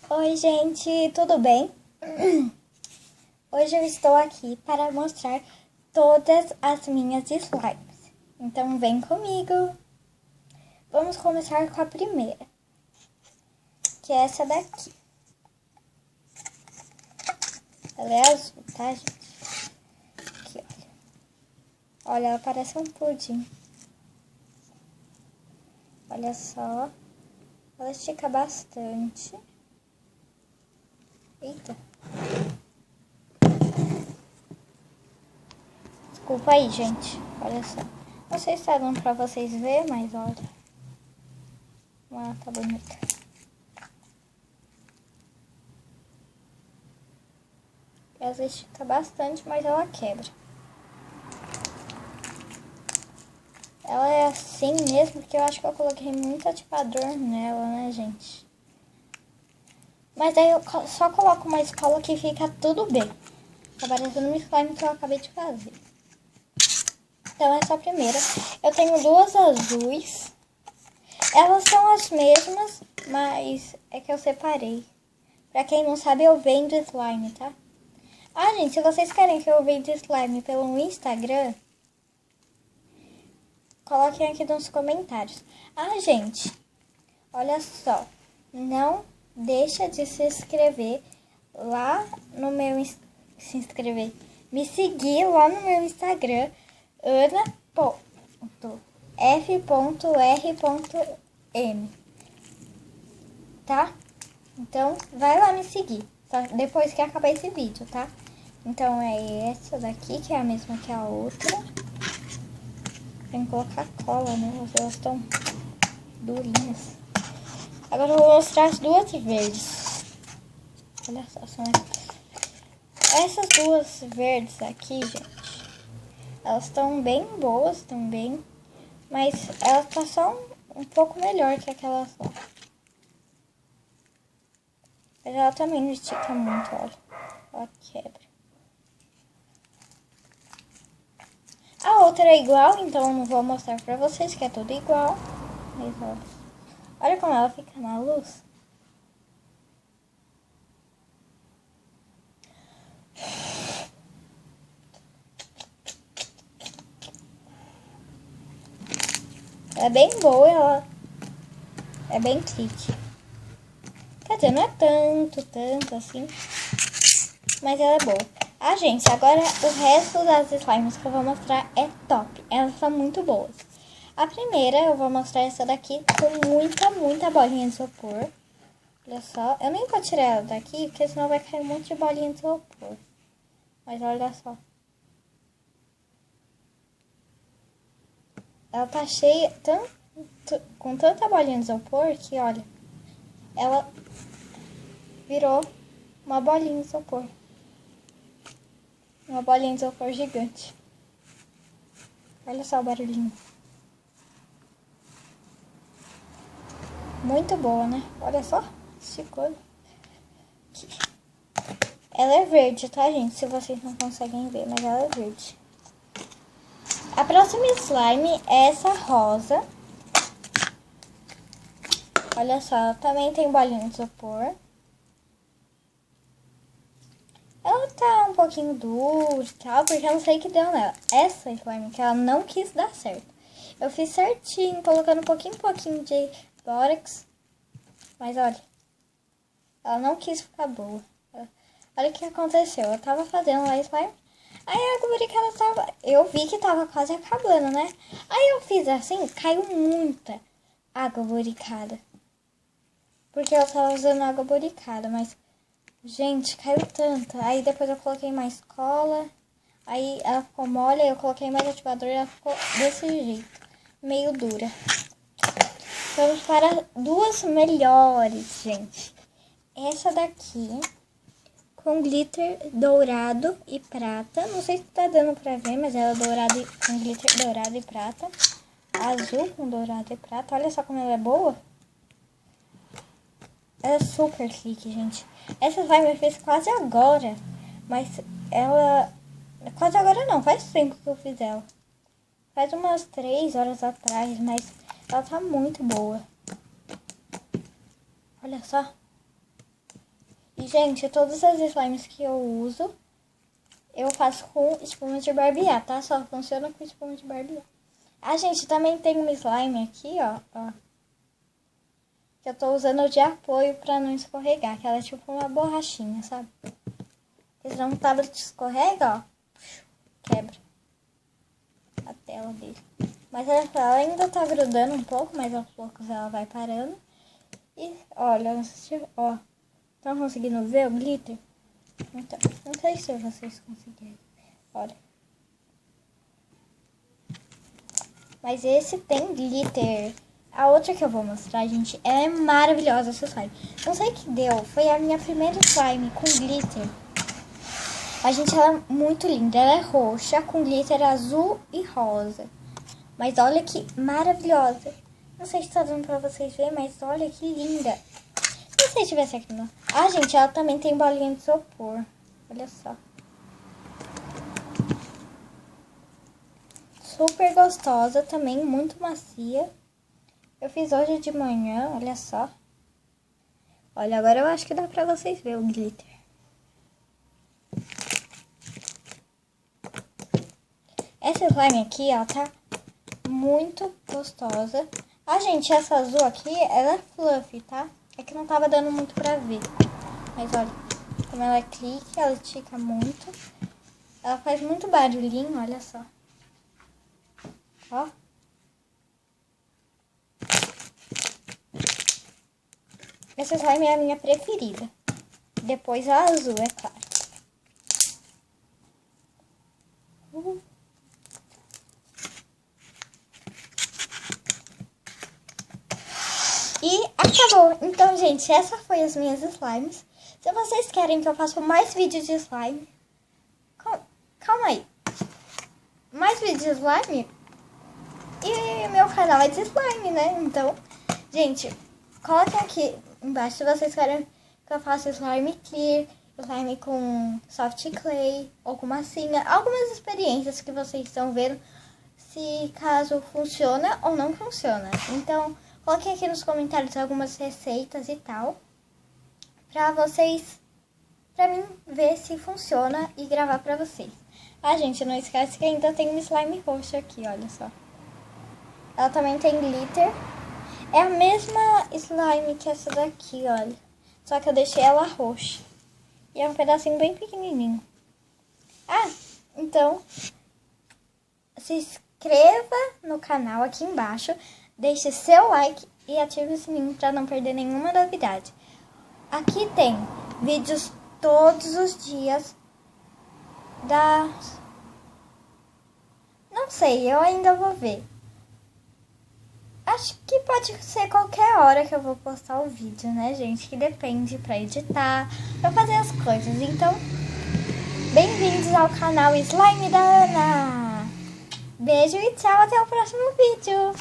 Oi, gente, tudo bem? Hoje eu estou aqui para mostrar todas as minhas slimes. Então vem comigo. Vamos começar com a primeira, que é essa daqui. Ela é azul, tá, gente? Aqui, olha. Olha, ela parece um pudim. Olha só. Ela estica bastante. Eita. Desculpa aí, gente. Olha só. Não sei se tá dando pra vocês verem, mas olha. Ah, tá bonita. Ela estica bastante, mas ela quebra. Ela é assim mesmo, porque eu acho que eu coloquei muito ativador nela, né, gente? Mas aí eu só coloco uma escola que fica tudo bem. Tá parecendo um slime que eu acabei de fazer. Então essa é a primeira. Eu tenho duas azuis. Elas são as mesmas, mas é que eu separei. Pra quem não sabe, eu vendo slime, tá? Ah, gente, se vocês querem que eu venda slime pelo Instagram, coloquem aqui nos comentários. Ah, gente, olha só. Não deixa de se inscrever lá no meu... Se inscrever. Me seguir lá no meu Instagram, ana.f.r.m. Tá? Então, vai lá me seguir. Só depois que acabar esse vídeo, tá? Então, é essa daqui, que é a mesma que a outra. Tem que colocar cola, né? Elas estão durinhas. Agora eu vou mostrar as duas verdes. Olha só, são essas duas verdes aqui, gente. Elas estão bem boas também. Mas ela tá só um pouco melhor que aquelas lá. Mas ela também não estica muito, olha. Ela quebra. A outra é igual, então eu não vou mostrar pra vocês que é tudo igual. Mas olha como ela fica na luz. Ela é bem boa, ela é bem trick. Quer dizer, não é tanto assim. Mas ela é boa. Ah, gente, agora o resto das slimes que eu vou mostrar é top. Elas são muito boas. A primeira eu vou mostrar essa daqui com muita bolinha de isopor. Olha só. Eu nem vou tirar ela daqui, porque senão vai cair um monte de bolinha de isopor. Mas olha só. Ela tá cheia com tanta bolinha de isopor que, olha, ela virou uma bolinha de isopor. Uma bolinha de isopor gigante. Olha só o barulhinho. Muito boa, né? Olha só. Esticou. Aqui. Ela é verde, tá, gente? Se vocês não conseguem ver, mas ela é verde. A próxima slime é essa rosa. Olha só, ela também tem bolinha de isopor. Ela tá um pouquinho dura e tal, porque eu não sei o que deu nela. Essa slime que ela não quis dar certo. Eu fiz certinho, colocando um pouquinho de bórax. Mas olha, ela não quis ficar boa. Olha o que aconteceu. Eu tava fazendo a slime. Aí a lubrificada tava... Eu vi que tava quase acabando, né? Aí eu fiz assim, caiu muita água boricada. Porque eu tava usando água boricada, mas... Gente, caiu tanta. Aí depois eu coloquei mais cola. Aí ela ficou mole, aí eu coloquei mais ativador e ela ficou desse jeito. Meio dura. Vamos para duas melhores, gente. Essa daqui... com glitter dourado e prata. Não sei se tá dando pra ver, mas ela é dourada com glitter dourado e prata. Azul com dourado e prata. Olha só como ela é boa. Ela é super chique, gente. Essa slime eu fiz quase agora. Mas ela... Quase agora não, faz tempo que eu fiz ela. Faz umas 3 horas atrás, mas ela tá muito boa. Olha só. E, gente, todas as slimes que eu uso, eu faço com espuma de barbear, tá? Só funciona com espuma de barbear. Ah, gente, também tem uma slime aqui, ó. Que eu tô usando de apoio pra não escorregar. Que ela é tipo uma borrachinha, sabe? Porque senão o tablet escorrega, ó. Quebra a tela dele. Mas ela ainda tá grudando um pouco, mas aos poucos ela vai parando. E, olha, ó. Estão conseguindo ver o glitter? Então, não sei se vocês conseguiram. Olha. Mas esse tem glitter. A outra que eu vou mostrar, gente, é maravilhosa essa slime. Não sei o que deu. Foi a minha primeira slime com glitter. A gente, ela é muito linda. Ela é roxa com glitter azul e rosa. Mas olha que maravilhosa. Não sei se tá dando pra vocês verem, mas olha que linda. Não sei se tivesse aqui não. Ah, gente, ela também tem bolinha de isopor. Olha só. Super gostosa também, muito macia. Eu fiz hoje de manhã, olha só. Olha, agora eu acho que dá pra vocês verem o glitter. Essa slime aqui, ó, tá muito gostosa. Ah, gente, essa azul aqui, ela é fluffy, tá? É que não tava dando muito pra ver. Mas olha, como ela é clique, ela estica muito. Ela faz muito barulhinho, olha só. Ó. Essa slime é a minha preferida. Depois a azul, é claro. E acabou. Então, gente, essa foi as minhas slimes. Se vocês querem que eu faça mais vídeos de slime... Calma aí. Mais vídeos de slime? E meu canal é de slime, né? Então, gente, coloquem aqui embaixo se vocês querem que eu faça slime clear, slime com soft clay ou com massinha. Algumas experiências que vocês estão vendo, se caso funciona ou não funciona. Então, coloquem aqui nos comentários algumas receitas e tal, pra mim ver se funciona e gravar pra vocês. Ah, gente, não esquece que ainda tem uma slime roxa aqui, olha só. Ela também tem glitter. É a mesma slime que essa daqui, olha. Só que eu deixei ela roxa. E é um pedacinho bem pequenininho. Ah, então, se inscreva no canal aqui embaixo. Deixe seu like e ative o sininho para não perder nenhuma novidade. Aqui tem vídeos todos os dias Não sei, eu ainda vou ver. Acho que pode ser qualquer hora que eu vou postar o vídeo, né, gente? Que depende pra editar, pra fazer as coisas. Então, bem-vindos ao canal Slime da Ana. Beijo e tchau, até o próximo vídeo.